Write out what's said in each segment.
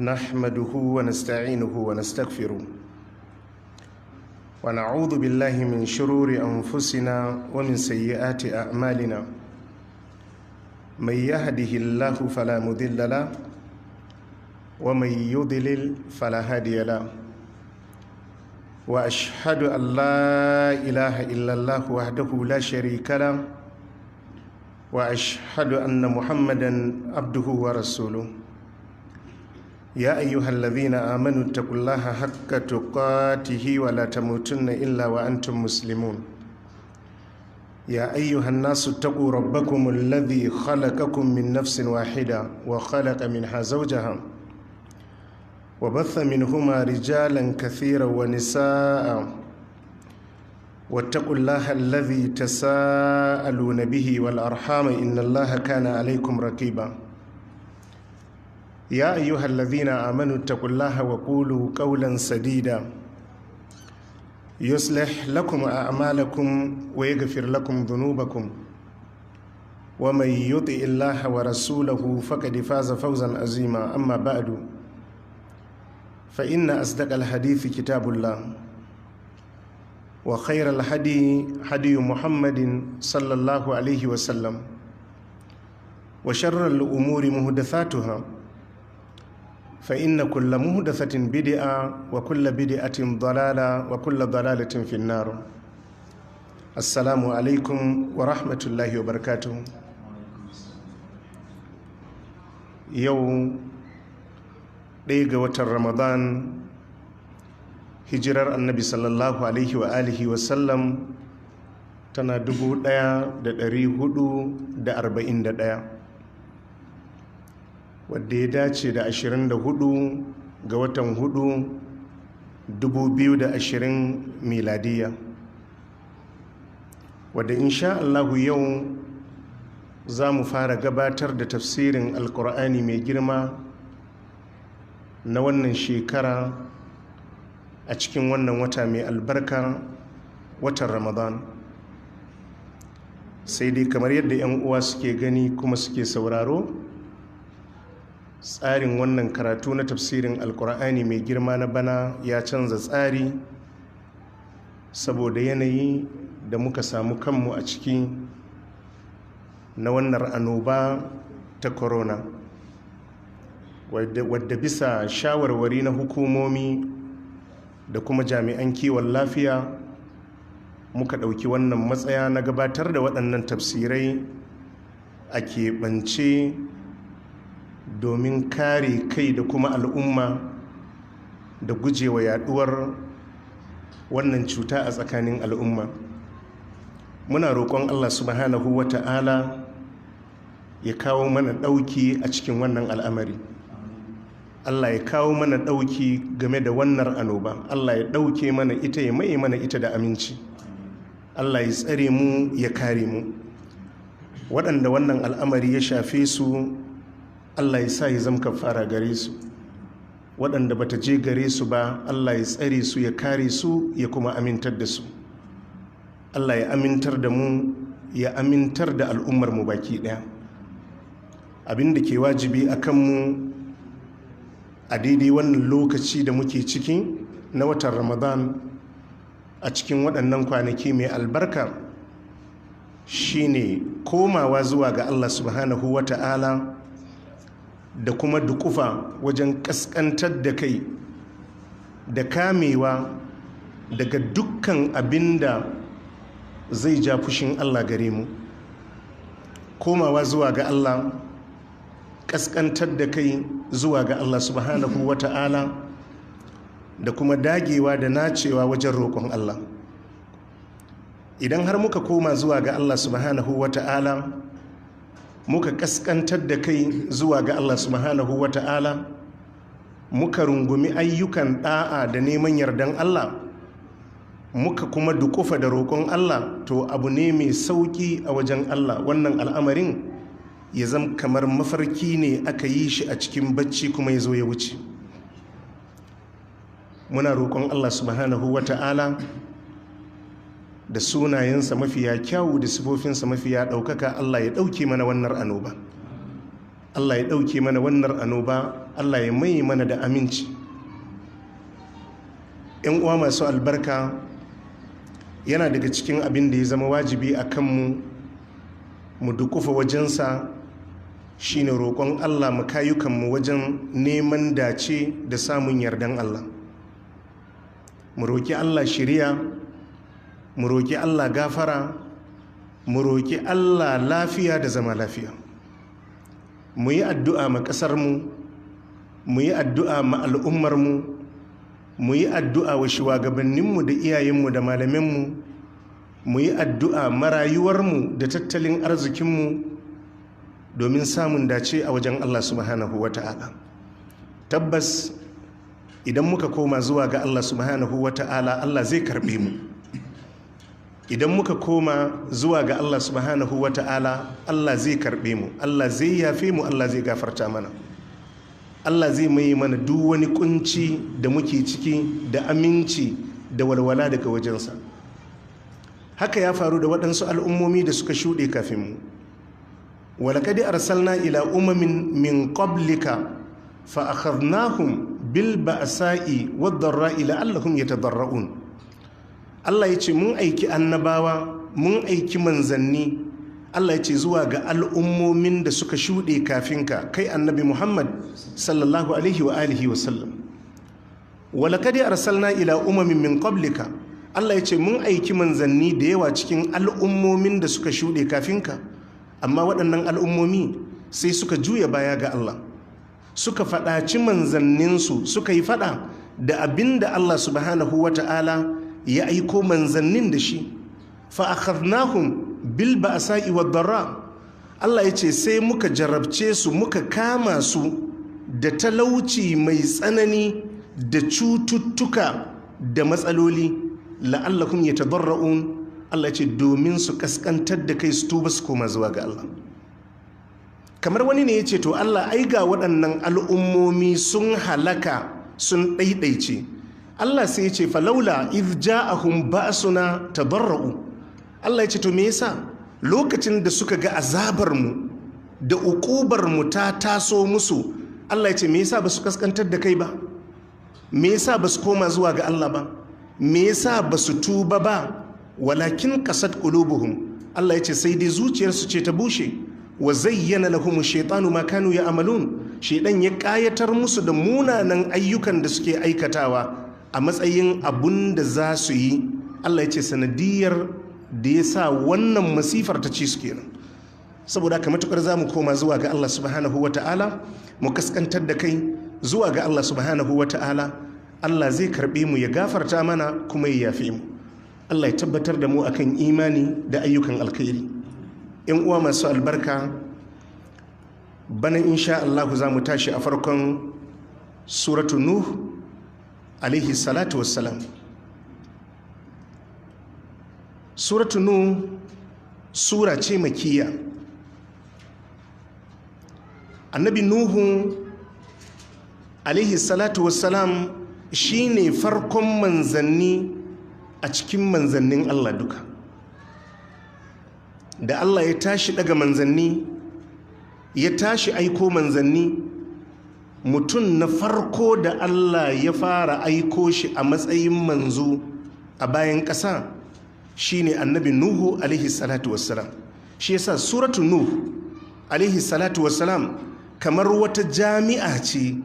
نحمده ونستعينه ونستغفره ونعوذ بالله من شرور أنفسنا ومن سيئات أعمالنا من يهده الله فلا مضل له ومن يضلل فلا هادي له وأشهد أن لا إله إلا الله وحده لا شريك له وأشهد أن محمدا عبده ورسوله يا أيها الذين آمنوا اتقوا الله حق تقاته ولا تموتن إلا وأنتم مسلمون يا أيها الناس اتقوا ربكم الذي خلقكم من نفس واحدة وخلق منها زوجها وبث منهما رجالا كثيرا ونساء واتقوا الله الذي تساءلون به والأرحام إن الله كان عليكم رقيبا يا أيها الذين آمنوا اتقوا الله وقولوا قولا سديدا يصلح لكم أعمالكم ويغفر لكم ذنوبكم ومن يطع الله ورسوله فقد فاز فوزا عظيما أما بعد فإن أصدق الحديث كتاب الله وخير الهدي هدي محمد صلى الله عليه وسلم وشر الأمور محدثاتها فإن كل محدثة بدعة وكل بدعة ضلالة وكل ضلالة في النار. السلام عليكم ورحمة الله وبركاته. يوم ɗaya ga watan Ramadan hijirar annabi sallallahu alaihi wa alihi wasallam tana 1441 wadda ya dace da 24 ga watan 4 2020 miladiya, wadda insha Allahu yau za mu fara gabatar da tafsirin alkur'ani mai girma na wannan shekara a cikin wannan wata mai albarka, watan Ramadan. sai dai kamar yadda 'yan uwa suke gani kuma suke sauraro, tsarin wannan karatu na tafsirin alkur'ani mai girma na bana ya canza tsari saboda yanayi da muka samu kanmu a ciki na wannan annoba ta corona, wadda bisa shawarwari na hukumomi da kuma jami'an kiwon lafiya muka ɗauki wannan matsaya na gabatar da waɗannan tafsirai a keɓance domin kare kai da kuma al'umma da gujewa yaduwar wannan cuta a tsakanin al'umma. Muna roƙon Allah subhanahu wa ta'ala ya kawo mana ɗauki a cikin wannan al'amari. Allah ya kawo mana ɗauki game da wannan annoba. Allah ya ɗauke mana ita, ya mai mana ita da aminci. Allah ya tsare mu, ya kare mu. Waɗanda wannan al'amari ya shafe su, Allah ya sa ya zama kafara gare su. Waɗanda bata je gare su ba, Allah ya tsare su, ya kare su, ya kuma amintar da su. Allah ya amintar da mu, ya amintar da al'ummar mu baki ɗaya. Abin da ke wajibi a kanmu a daidai wannan lokaci da muke ciki na watan Ramadan, a cikin waɗannan kwanaki mai albarka, shine komawa zuwa ga Allah subhanahu wa ta'ala da kuma dukufa wajen ƙasƙantar da kai da kamewa daga dukkan abin da zai ja fushin Allah gare mu. Komawa zuwa ga Allah, ƙasƙantar da kai zuwa ga Allah subhanahu wa ta'ala da kuma dagewa da nacewa wajen roƙon Allah. Idan har muka koma zuwa ga Allah subhanahu wa ta'ala, muka ƙasƙantar da kai zuwa ga Allah subhanahu wa ta'ala, muka rungumi ayyukan ɗa'a da neman yardan Allah, muka kuma dukufa da roƙon Allah, to abu ne mai sauƙi a wajen Allah wannan al'amarin ya zama kamar mafarki ne aka yi shi a cikin bacci kuma ya zo ya wuce. Muna roƙon Allah subhanahu wa ta'ala da sunayensa mafiya kyawu da sifofinsa mafiya ɗaukaka, Allah ya ɗauke mana wannan annoba. Allah ya ɗauke mana wannan annoba, Allah ya mai mana da aminci. 'Yan uwa masu albarka, yana daga cikin abin da ya zama wajibi a kanmu mu dukufa wajensa shine roƙon Allah mu kayukanmu wajen neman dace da samun yardan Allah. Mu roƙi Allah shiriya, mu roƙi Allah gafara, mu roƙi Allah lafiya da zama lafiya. Mu yi addu'a ma ƙasarmu, mu yi addu'a ma al'ummarmu, mu yi addu'a wa shugabanninmu da iyayenmu da malaminmu, mu yi addu'a marayuwarmu da tattalin arzikinmu domin samun dace a wajen Allah subhanahu wa ta'ala. Tabbas idan muka koma zuwa ga Allah subhanahu wa ta'ala, Allah zai karɓe mu. Idan muka koma zuwa ga Allah subhanahu wa ta'ala, Allah zai karɓe mu, Allah zai yafe mu, Allah zai gafarta mana. Allah zai mai mana duk wani kunci da muke ciki da aminci da walwala daga wajensa. Haka ya faru da waɗansu al'ummomi da suka shuɗe kafin mu. Walakadi arsalna ila umamin min qablika fa akhadnahum bil ba'sa'i wad dharra'i la'allahum yatadarra'un. Allah ya ce mun aiki annabawa, mun aiki manzanni, Allah ya ce zuwa ga al'ummomin da suka shuɗe kafinka, kai annabi Muhammad sallallahu alaihi wa alihi wa sallam. Walakadi arsalna ila umamin min qablika, Allah ya ce mun aiki manzanni da yawa cikin al'ummomin da suka shuɗe kafinka, amma waɗannan al'ummomi sai suka juya baya ga Allah, suka faɗaci manzanninsu, suka yi faɗa da abin da Allah subhanahu wa ta'ala ya aiko manzannin da shi. Fa akhadnahum bil ba'sa'i wad darra, Allah ya ce sai muka jarabce su, muka kama su da talauci mai tsanani da cututtuka da matsaloli, la'allakum yatadarra'un. Allah ya ce domin su kaskantar da kai su tuba su koma zuwa ga Allah. Kamar wani ne ya ce to Allah ai ga waɗannan al'ummomi sun halaka sun ɗaiɗaice. Allah sai ya ce falaula idh ja'ahum ba'suna tadarra'u. Allah ya ce to me yasa lokacin da suka ga azabar mu da uƙubar mu ta taso musu, Allah ya ce me yasa ba su kaskantar da kai ba, me yasa ba su koma zuwa ga Allah ba, me yasa ba su tuba ba? Walakin qasat qulubuhum, Allah ya ce sai dai zuciyarsu ce ta bushe. Wa zayyana lahum ash-shaytanu ma kanu ya'malun, shaydan ya kayatar musu da munanan ayyukan da suke aikatawa a matsayin abun da za su yi. Allah ya ce sanadiyar da ya sa wannan masifar ta ci su kenan. Saboda haka matukar za mu koma zuwa ga Allah subhanahu wa ta'ala, mu kaskantar da kai zuwa ga Allah subhanahu wa ta'ala, Allah zai karbe mu, ya gafarta mana kuma ya yafe mu. Allah ya tabbatar da mu akan imani da ayyukan alkhairi. Yan uwa masu albarka, bana insha Allah za mu tashi a farkon suratu Nuh alaihi salatu wassalam. Suratu Nuh sura ce makiyya. Annabi Nuhu alaihi salatu wassalam shine farkon manzanni a cikin manzannin Allah duka. Da Allah ya tashi daga manzanni, ya tashi aiko manzanni, mutum na farko da Allah ya fara aiko shi a matsayin manzo a bayan ƙasa shine annabi Nuhu alaihi salatu wassalam. Shi yasa suratu Nuh alaihi salatu wassalam kamar wata jami'a ce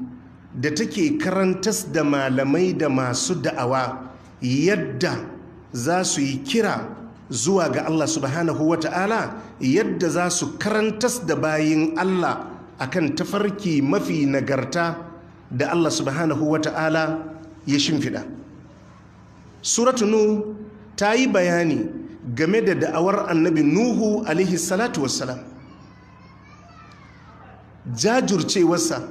da take karantas da malamai da masu da'awa yadda za su yi kira zuwa ga Allah subhanahu wa ta'ala, yadda za su karantas da bayin Allah akan tafarki mafi nagarta da Allah subhanahu wa ta'ala ya shimfiɗa. Suratu Nuh ta yi bayani game da da'awar annabi Nuhu alaihi salatu wassalam, jajircewarsa,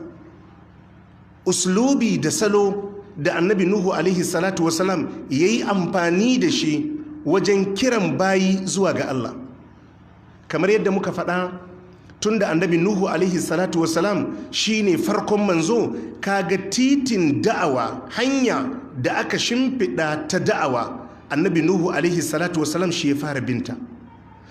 uslubi da salo da annabi Nuhu alaihi salatu wasalam ya yi amfani da shi wajen kiran bayi zuwa ga Allah. Kamar yadda muka faɗa, tun da annabi Nuhu alaihi salatu wasalam shi ne farkon manzo, kaga titin da'awa, hanya da aka shimfiɗa ta da'awa, annabi Nuhu alaihi salatu wasalam shi ya fara binta.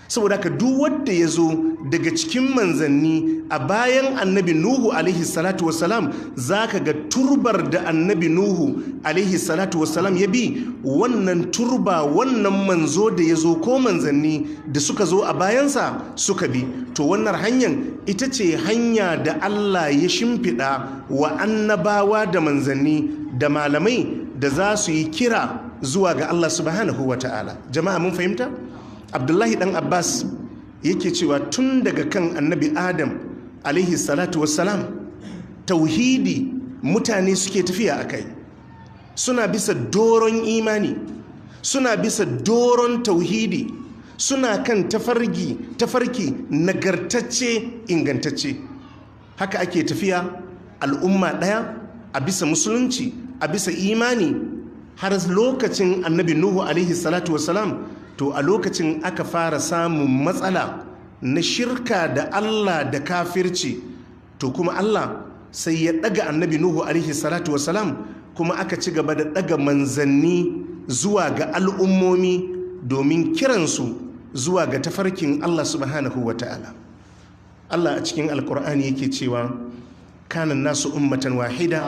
saboda ka duk wanda ya zo daga cikin manzanni a bayan annabi Nuhu alaihi salatu wassalam, za ka ga turbar da annabi Nuhu alaihi salatu wassalam ya bi, wannan turba wannan manzo da ya zo ko manzanni da suka zo a bayansa suka bi. To wannan hanyar ita ce hanya da Allah ya shimfiɗa wa annabawa da manzanni da malamai da za su yi kira zuwa ga Allah subhanahu wa ta'ala. Jama'a mun fahimta? Abdullahi dan Abbas yake cewa tun daga kan annabi Adam alaihi salatu wassalam, tauhidi mutane suke tafiya a kai, suna bisa doron imani, suna bisa doron tauhidi, suna kan tafarki nagartacce ingantacce. Haka ake tafiya al'umma ɗaya a bisa musulunci, a bisa imani, har lokacin annabi Nuhu alaihi salatu wassalam. To a lokacin aka fara samun matsala na shirka da Allah da kafirci, to kuma Allah sai ya daga annabi Nuhu alaihi salatu wasalam, kuma aka ci gaba da daga manzanni zuwa ga al'ummomi domin kiransu zuwa ga tafarkin Allah subhanahu wa ta'ala. Allah a cikin alkur'ani yake cewa kanan nasu ummatan wahida.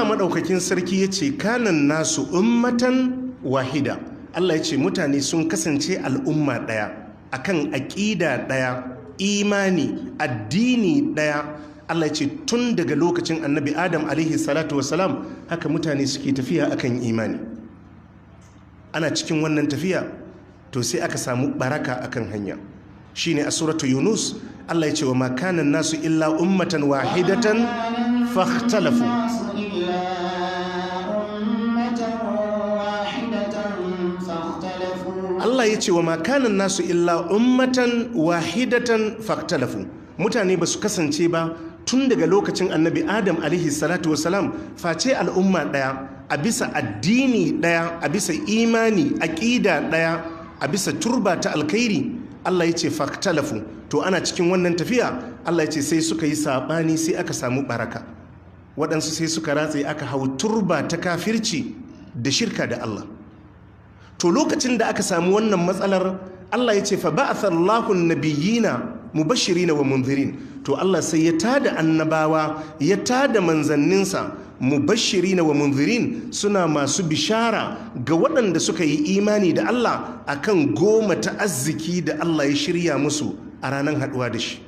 Maɗaukakin sarki ya ce kanan nasu ummatan wahida. Allah ya ce mutane sun kasance al'umma ɗaya akan aƙida ɗaya, imani, addini ɗaya. Allah ya ce tun daga lokacin annabi Adam alaihi salatu wasalam haka mutane suke tafiya akan imani. Ana cikin wannan tafiya to sai aka samu baraka akan hanya. Shine a suratu Yunus Allah ya ce wa ma kanan nasu illa ummatan wahidatan fakhtalafu. Allah ya ce wa makanan nasu illa ummatan wahidatan faktalafu. Mutane ba su kasance ba tun daga lokacin annabi Adam alaihi salatu wasalam face al'umma ɗaya a bisa addini ɗaya, a bisa imani, aƙida ɗaya, a bisa turba ta alkhairi. Allah ya ce faktalafu. To ana cikin wannan tafiya Allah ya ce sai suka yi saɓani, sai aka samu baraka. Waɗansu sai suka ratse aka hau turba ta kafirci da shirka da Allah. To lokacin da aka samu wannan matsalar Allah ya ce fa ba'atha Allahu an-nabiyina mubashirina wa munzirin. To Allah sai ya tada annabawa, ya tada manzanninsa mubashirina wa munzirin, suna masu bishara ga waɗanda suka yi imani da Allah akan goma ta arziki da Allah ya shirya musu a ranar haɗuwa da shi.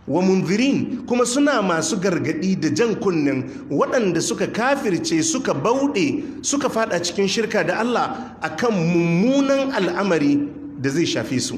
Wa munzirin kuma suna masu gargadi da jan kunnen waɗanda suka kafirce, suka bauɗe, suka fada cikin shirka da Allah akan mummunan al'amari da zai shafe su.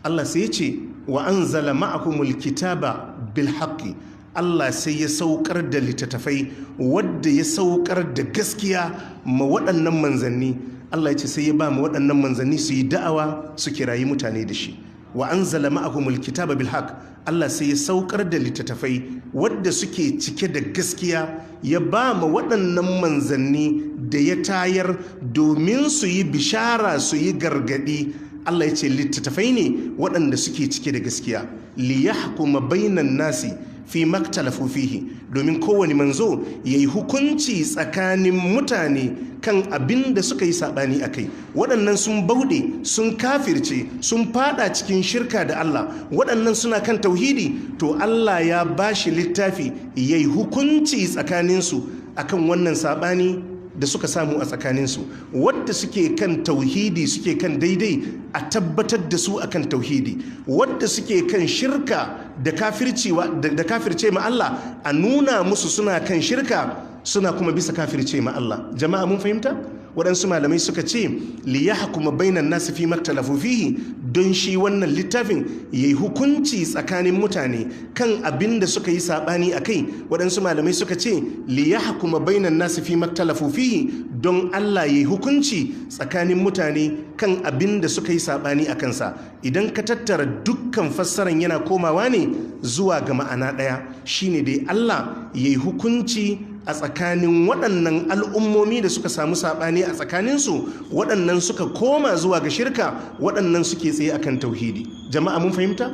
Allah sai ya ce wa anzala ma'ahumul kitaba bil haqqi. Allah sai ya saukar da littattafai wadda ya saukar da gaskiya ma waɗannan manzanni. Allah ya ce sai ya ba ma waɗannan manzanni su yi da'awa, su kirayi mutane da shi. Wa anzala ma'ahumul kitaba bil haqq. Allah sai ya saukar da littattafai wadda suke cike da gaskiya, ya ba ma waɗannan manzanni da ya tayar domin su yi bishara, su yi gargadi. Allah ya ce littattafai ne waɗanda suke cike da gaskiya. Li yahkuma bainan nasi fi maktalafu fihi, domin kowane manzo yayi hukunci tsakanin mutane kan abin da suka yi sabani akai. Waɗannan sun bauɗe, sun kafirce, sun fada cikin shirka da Allah, waɗannan suna kan tauhidi, to Allah ya bashi littafi yayi hukunci tsakaninsu akan wannan sabani da suka samu a tsakaninsu. Wadda suke kan tauhidi, suke kan daidai, a tabbatar da su akan tauhidi. Wadda suke kan shirka da kafirce ma Allah, a nuna musu suna kan shirka, suna kuma bisa kafirce ma Allah. Jama'a mun fahimta? Waɗansu malamai suka ce li yahkuma bainan nasi fi maktalafu fihi, don shi wannan littafin yayi hukunci tsakanin mutane kan abin da suka yi sabani akai. Waɗansu malamai suka ce li yahkuma bainan nasi fi maktalafu fihi, don Allah yayi hukunci tsakanin mutane kan abin da suka yi sabani a kansa. Idan ka tattara dukkan fassaran yana komawa ne zuwa ga ma'ana ɗaya, shine dai Allah yayi hukunci a tsakanin waɗannan al'ummomi da suka samu saɓani a tsakaninsu, waɗannan suka koma zuwa ga shirka, waɗannan suke tsaye akan tauhidi. Jama'a mun fahimta?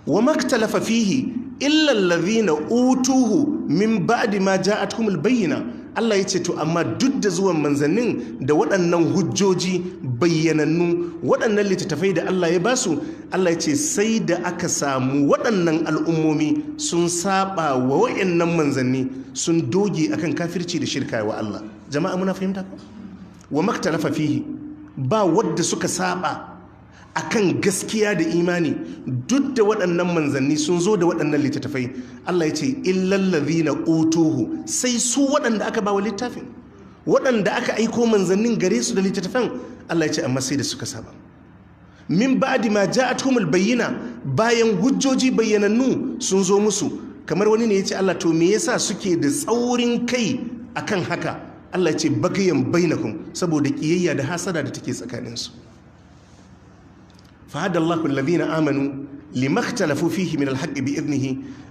Wa maktalafa fihi illa allazina utuhu min ba'di ma ja'atuhumul bayyina. Allah ya ce to amma duk da zuwan manzannin da waɗannan hujjoji bayyanannu, waɗannan littattafai da Allah ya basu, Allah ya ce sai da aka samu waɗannan al'ummomi sun saba wa waɗannan manzanni, sun doge akan kafirci da shirka wa Allah. Jama'a muna fahimta ko? Wa maktalafa fihi, ba wadda suka saba akan gaskiya da imani, duk da waɗannan manzanni sun zo da waɗannan littattafai. Allah ya ce illal ladhina utuhu, sai su waɗanda aka bawa littafin, waɗanda aka aiko manzannin gare su da littattafan. Allah ya ce amma sai da suka saba. Min ba'di ma ja'atuhumul bayyina, bayan hujjoji bayyanannu sun zo musu. Kamar wani ne ya ce Allah to me yasa suke da tsaurin kai akan haka? Allah ya ce bagayan bainakum, saboda kiyayya da hasada da take tsakaninsu. فهدى الله الذين آمنوا لما اختلفوا فيه من الحق بإذنه.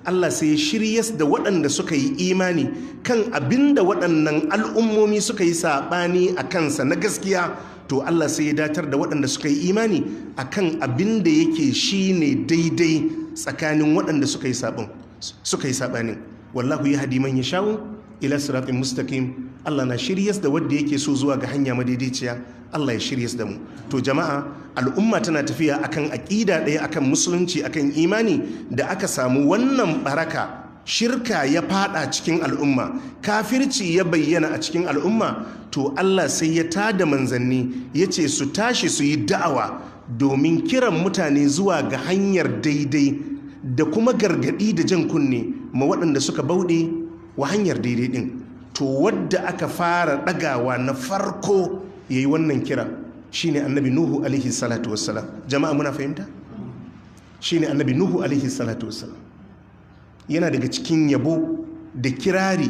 Allah sai shiryas da waɗanda suka yi imani kan abinda waɗannan al'ummomi suka yi saɓani a kansa na gaskiya, to Allah sai ya datar da waɗanda suka yi imani akan abinda yake shine daidai tsakanin waɗanda suka yi saɓani. Wallahu yahdi man yasha'u ila siratin mustaqim. Allah na shiryas da wanda yake so zuwa ga hanya madaidaiciya. Allah ya shiryas da mu. To jama'a, al'umma tana tafiya akan aƙida ɗaya, akan musulunci, akan imani, da aka samu wannan baraka, shirka ya fada cikin al'umma, kafirci ya bayyana a cikin al'umma, to Allah sai ya tada manzanni ya ce su tashi su yi da'awa domin kiran mutane zuwa ga hanyar daidai, da kuma gargaɗi da jan kunne ma waɗanda suka bauɗe wa hanyar daidai ɗin. To wadda aka fara ɗagawa na farko yayi wannan kira shine annabi Nuhu alaihi salatu wassalam. Jama'a muna fahimta? Shine annabi Nuhu alaihi salatu wassalam. Yana daga cikin yabo da kirari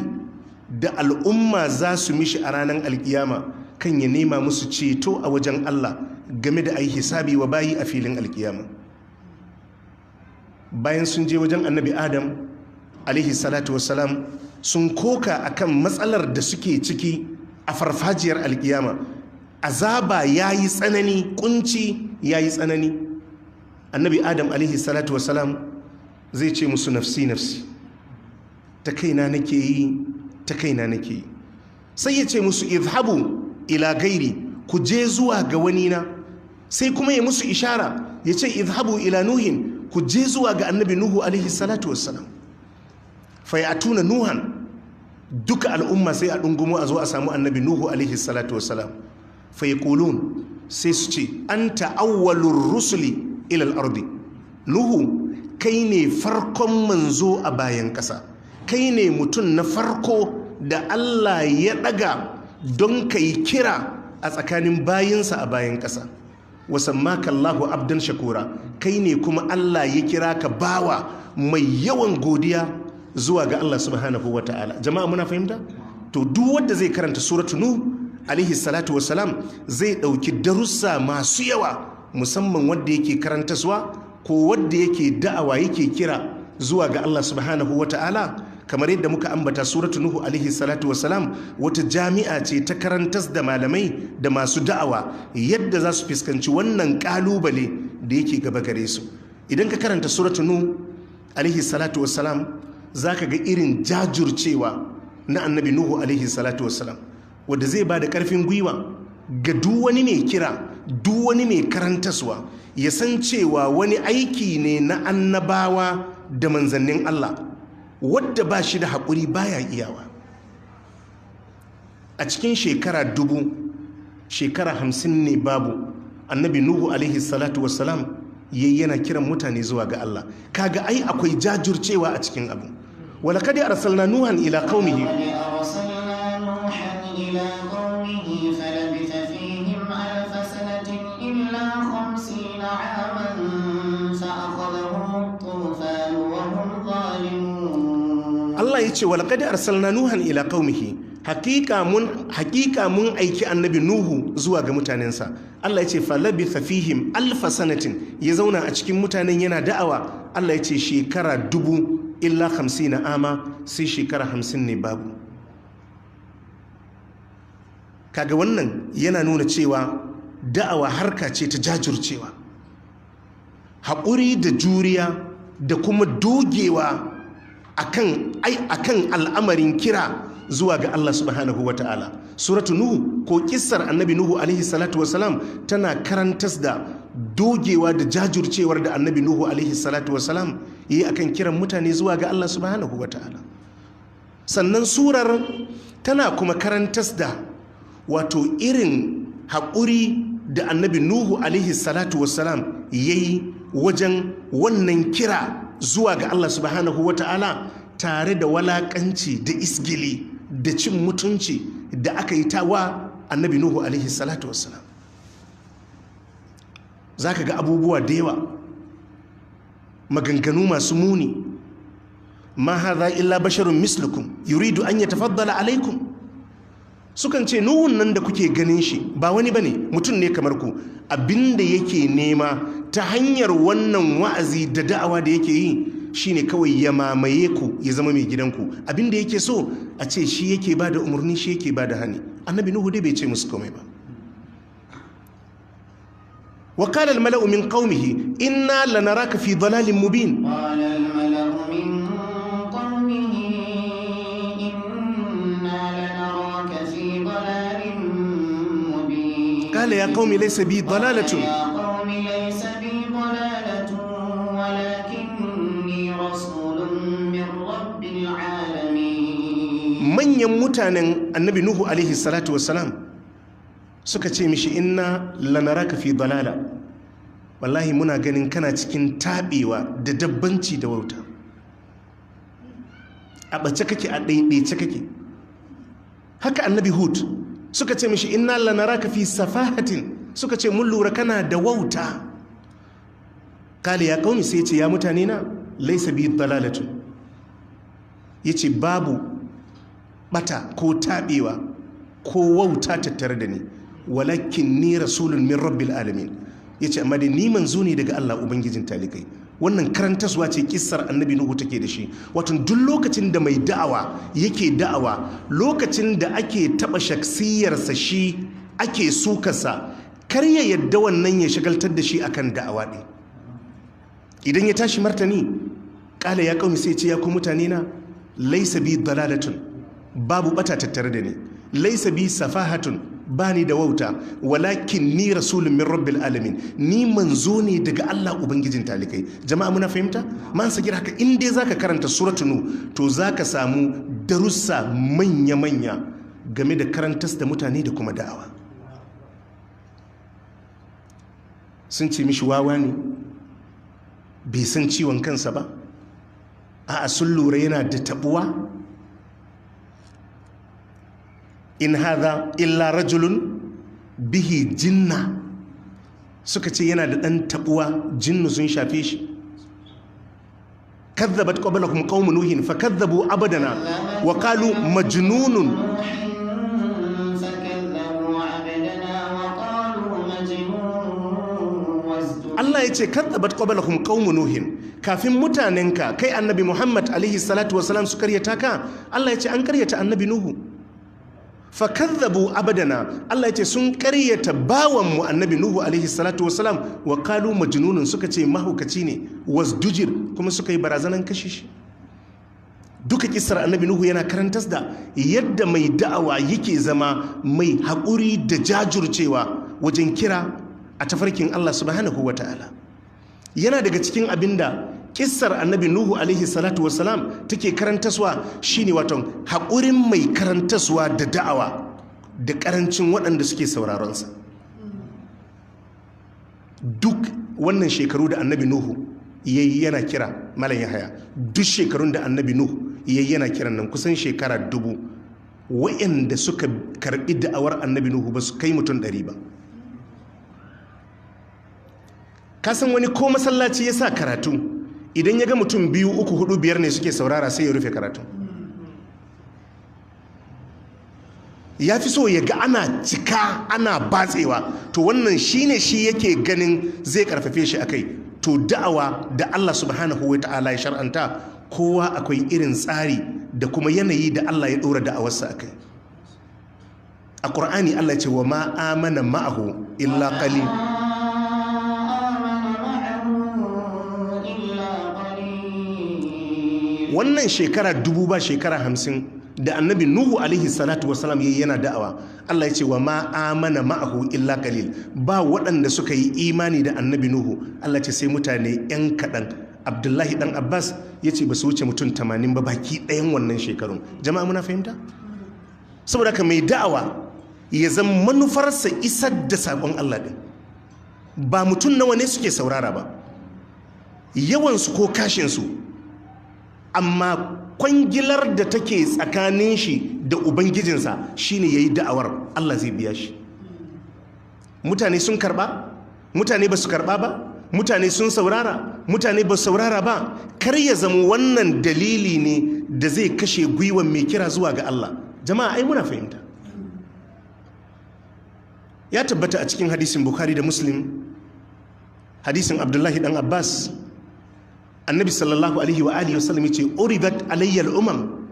da al'umma za su mishi a ranar alkiyama, kan ya nema musu ceto a wajen Allah game da ai hisabi wa bayi a filin alkiyama. Bayan sun je wajen annabi Adam alaihi salatu wassalam, sun koka akan matsalar da suke ciki a farfajiyar alkiyama. Azaba ya yi tsanani, kunci ya yi tsanani. Annabi Adam alaihi salatu wasalam zai ce musu nafsi nafsi, ta kaina nake yi, ta kaina nake yi. Sai ya ce musu izhabu ila gairi, ku je zuwa ga wani na. Sai kuma ya musu ishara ya ce izhabu ila nuhin, ku je zuwa ga annabi Nuhu alaihi salatu wasalam. Fa ya tuna Nuhan, duka al'umma sai a dungumo a zo a samu annabi Nuhu alaihi salatu wasalam. Faikulun, sai su ce anta awwalur rusuli ila al-ardi. Nuhu, kai ne farkon manzo a bayan ƙasa, kai ne mutum na farko da Allah ya ɗaga don kai kira a tsakanin bayinsa a bayan ƙasa. Wasammaka Allahu abdan shakura, kai ne kuma Allah ya kira ka bawa mai yawan godiya zuwa ga Allah subhanahu wa ta'ala. Jama'a muna fahimta? To duk wanda zai karanta suratu Nuh alaihi salatu wassalam zai ɗauki darussa masu yawa, musamman wanda yake karantaswa ko wanda yake da'awa, yake kira zuwa ga Allah subhanahu wa ta'ala. Kamar yadda muka ambata, suratu Nuhu alaihi salatu wassalam wata jami'a ce ta karantas da malamai da masu da'awa yadda za su fuskanci wannan kalubale da yake gaba gare su. Idan ka karanta suratu Nuhu alaihi salatu wassalam za ka ga irin jajurcewa na annabi Nuhu alaihi salatu wassalam, wadda zai ba da ƙarfin gwiwa ga duk wani mai kira, duk wani mai karantaswa ya san cewa wani aiki ne na annabawa da manzannin Allah wadda ba shi da haƙuri baya iyawa. A cikin shekara 1000, shekara 50 ne babu, annabi Nuhu alaihi salatu wassalam yayi yana kiran mutane zuwa ga Allah. Kaga ai akwai jajircewa a cikin abu. walaqad arsalna nuhan ila qaumihi Allah ya ce walaqad arsalna nuhan ila qaumihi, hakika mun aiki annabi Nuhu zuwa ga mutanensa. Allah ya ce falabitha fihim alfa sanatin, ya zauna a cikin mutanen yana da'awa. Allah ya ce shekara 1000 illa 50 ama, sai shekara 50 ne babu. Kaga wannan yana nuna cewa da'awa harka ce ta jajircewa, haƙuri da juriya da kuma dogewa akan al'amarin kira zuwa ga Allah subhanahu wa ta'ala. Suratu Nuhu ko kissar annabi Nuhu alaihi salatu wasalam tana karantas da dogewa da jajircewar da annabi Nuhu alaihi salatu wasalam yi akan kiran mutane zuwa ga Allah subhanahu wa ta'ala. Sannan surar tana kuma karantas da wato irin haƙuri da annabi Nuhu alaihi salatu wasalam yayi wajen wannan kira zuwa ga Allah subhanahu wa ta'ala, tare da walakanci da isgili da cin mutunci da aka yi tawa annabi Nuhu alaihi salatu wassalam. Za ka ga abubuwa da yawa, maganganu masu muni. Ma hadha illa basharun mislukum yuridu an yatafaddala alaikum. Sukan ce Nuhun nan da kuke ganin shi ba wani bane, mutum ne kamar ku. Abinda yake nema ta hanyar wannan wa'azi da da'awa da yake yi shine kawai ya mamaye ku, ya zama mai gidanku. Abinda yake so a ce shi yake ba da umarni, shi yake ba da hani. Annabi Nuhu dai bai ce musu komai ba. Wa qala al-mala'u min qaumihi inna lanaraka fi dalalin mubin. Qala al-mala'u min qaumihi inna lanaraka fi dalalin mubin. Qala ya qaumi laysa bi dalalatun. Manyan mutanen annabi Nuhu alaihi salatu wassalam suka ce mishi inna lanaraka fi dalala, wallahi muna ganin kana cikin tabewa da dabbanci da wauta, a bace kake, a ɗaiɗaice kake. Haka annabi Hud suka ce mishi inna lanaraka fi safahatin, suka ce mun lura kana da wauta. Kale ya kauni sai ce ya mutane na laysa bi dalalatun, yace babu bata ko tabewa ko wauta tattare da ni, walakin ni rasulun min rabbil alamin. Yace amma dai ni manzo ne daga Allah ubangijin talikai. Wannan karantaswa ce kissar annabi Nuhu take da shi. Wato duk lokacin da mai da'awa yake da'awa, lokacin da ake taba shaksiyarsa shi ake sukarsa, kar ya yadda wannan ya shagaltar da shi akan da'awa ɗin. Idan ya tashi martani, kala ya kaumi sai ce ya ku mutane na laysa bi dalalatun, babu bata tattare da ni, laysa bi safahatun, bani da wauta, walakin ni rasulun min rabbil alamin, ni manzo ne daga Allah ubangijin talikai. Jama'a muna fahimta? Man sagir haka in dai zaka karanta suratu nu, to zaka samu darussa manya-manya game da karantas da mutane da kuma da'awa. Sun ce mishi wawa ne, bai san ciwon kansa ba, a sun lura yana da tabuwa. In hadha illa rajulun bihi jinna, suka ce yana da ɗan tabuwa, jinnu sun shafe shi. Kadzabat qablahum qaumun nuhin fakadzabu abadana wa qalu majnunun. Allah ya ce kadzabat qablahum qaumun nuhin, kafin mutanenka kai annabi Muhammad alaihi salatu wasalam su karyata ka, Allah ya ce an karyata annabi Nuhu. fakadhabu abadana, Allah ya ce sun karyata bawan mu annabi Nuhu alaihi salatu wasalam, wa qalu majnunun, suka ce mahaukaci ne, wasdujir, kuma suka yi barazanan kashe shi. Duka kisar annabi Nuhu yana karantas da yadda mai da'awa yake zama mai haƙuri da jajircewa wajen kira a tafarkin Allah subhanahu wa ta'ala. Yana daga cikin abinda kissar annabi Nuhu alaihi salatu wasalam take karantaswa shine waton haƙurin mai karantaswa da da'awa da ƙarancin waɗanda suke sauraronsa. Duk wannan shekaru da annabi Nuhu yayi yana kira, Malam Yahaya, duk shekarun da annabi Nuhu yayi yana kiran nan kusan shekara 1000, waɗanda suka karɓi da'awar annabi Nuhu ba su kai mutum 100 ba. Kasan wani ko masallaci ya sa karatu, idan ya ga mutum 2, 3, 4, 5 ne suke saurara sai ya rufe karatu. Ya fi so ya ga ana cika ana batsewa, to wannan shine shi yake ganin zai karfafe shi akai. To da'awa da Allah subhanahu wa ta'ala ya shar'anta, kowa akwai irin tsari da kuma yanayi da Allah ya dora da'awarsa akai. A Qur'ani Allah ya ce wa ma amana ma'ahu illa qalil. Wannan shekara 1000 ba shekara 50 da annabi Nuhu alaihi salatu wasalam yayi yana da'awa, Allah ya ce wa ma amana ma'ahu illa qalil, ba waɗanda suka yi imani da annabi Nuhu, Allah ce sai mutane yan kaɗan. Abdullahi dan Abbas ya ce ba su wuce mutum 80 ba baki ɗayan wannan shekarun. Jama'a muna fahimta? Saboda ka mai da'awa ya zama manufarsa isar da saƙon Allah ɗin, ba mutum nawa ne suke saurara ba, yawansu ko kashinsu, amma kwangilar da take tsakanin shi da ubangijinsa shine yayi da'awar, Allah zai biya shi. Mutane sun karba, mutane ba su karba ba, mutane sun saurara, mutane ba su saurara ba, kar ya zama wannan dalili ne da zai kashe gwiwan mai kira zuwa ga Allah. Jama'a ai muna fahimta. Ya tabbata a cikin hadisin Bukhari da Muslim, hadisin Abdullahi dan Abbas, annabi sallallahu alaihi wa alihi wasallam yace uridat alayya al-umam,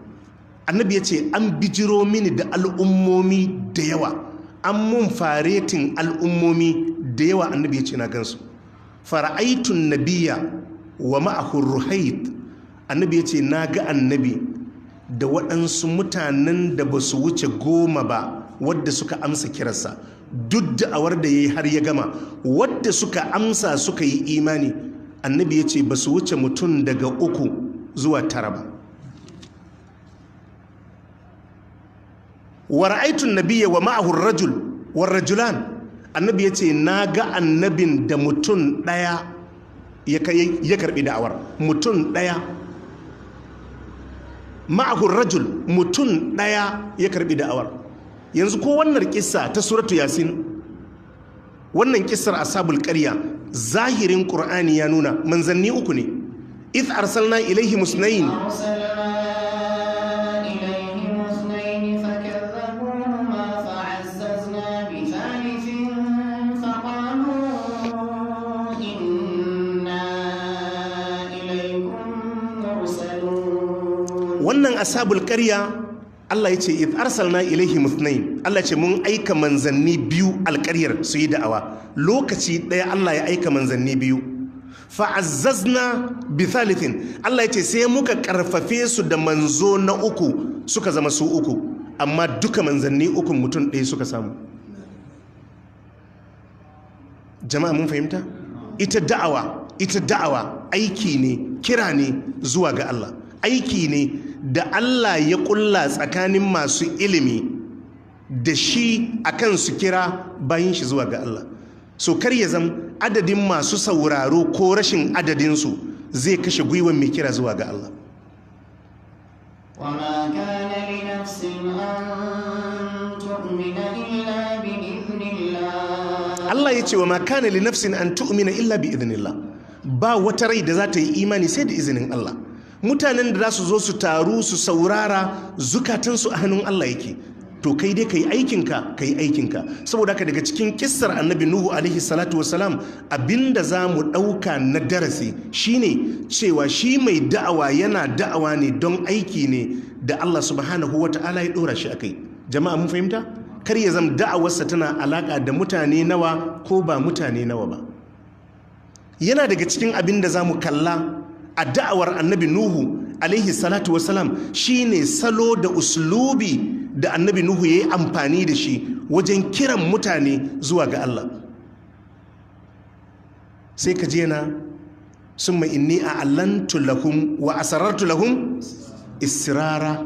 annabi yace an bijiro mini da al'ummomi da yawa, an mun faretin al'ummomi da yawa, annabi yace na gansu. Fara'aitu an-nabiyya wa ma'ahu ruhayt, annabi yace na ga annabi da waɗansu mutanen da ba su wuce 10 ba wadda suka amsa kirarsa, duk da'awar da yayi har ya gama, wadda suka amsa suka yi imani, annabi ya ce ba su wuce mutum daga 3 zuwa 9 ba. Wa ra'aitun nabiyya wa ma'ahu rajul wa rajulan, annabi ya ce na ga annabin da mutum ɗaya ya karɓi da'awar, mutum ɗaya. Ma'ahu rajul, mutum ɗaya ya karɓi da'awar. Yanzu ko wannan kissa ta suratu Yasin, wannan kissar ashabul qarya, zahirin Qur'ani ya nuna manzanni 3 ne. Idh arsalna ilaihim musnayn, wannan ashabul qarya Allah ya ce idh arsalna ilaihim ithnain, Allah ce mun aika manzanni 2 alƙaryar su yi da'awa, lokaci ɗaya Allah ya aika manzanni 2. Fa'azzazna bi thalithin, Allah ya ce sai muka karfafe su da manzo na 3 suka zama su 3, amma duka manzanni 3 mutum ɗaya suka samu. Jama'a mun fahimta? Ita da'awa aiki ne, kira ne zuwa ga Allah, aiki ne da Allah ya kulla tsakanin masu ilimi da shi akan su kira bayin shi zuwa ga Allah. So kar ya zama adadin masu sauraro ko rashin adadinsu zai kashe gwiwan mai kira zuwa ga Allah. وما كان لنفس أن تؤمن إلا بإذن الله. Allah ya ce wa ma kana li nafsin an tu'mina illa bi idhnillah, ba wata rai da za ta yi imani sai da izinin Allah. Mutanen da za su zo su taru su saurara, zukatansu a hannun Allah yake. To kai dai kai aikinka, saboda haka daga cikin kissar annabi Nuhu alaihi salatu wasalam, abinda za mu ɗauka na darasi shine cewa shi mai da'awa yana da'awa ne don aiki ne da Allah subhanahu wa ta'ala ya ɗora shi akai. jama'a mun fahimta? Kar ya zama da'awarsa tana alaka da mutane nawa ko ba mutane nawa ba. Yana daga cikin abin da za mu kalla a da'awar annabi Nuhu alaihi salatu wasalam shine salo da uslubi da annabi Nuhu ya yi amfani da shi wajen kiran mutane zuwa ga Allah. Sai ka je na summa inni a'lantu lahum wa asarartu lahum israra.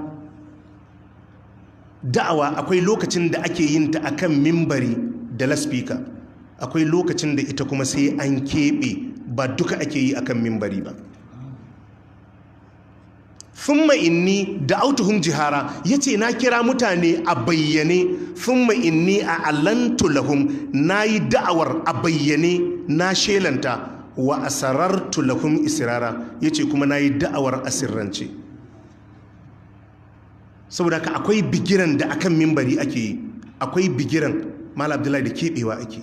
Da'awa akwai lokacin da ake yin ta akan mimbari da laspika, akwai lokacin da ita kuma sai an keɓe, ba duka ake yi akan mimbari ba. Thumma inni da'autuhum jihara, yace na kira mutane a bayyane. Thumma inni a'lantu lahum, nayi da'awar a bayyane na shelanta. Wa asarartu lahum israra, yace kuma nayi da'awar asirrance. Saboda ka akwai bigiran da akan mimbari ake yi, akwai bigiran Malam Abdullahi da keɓewa ake.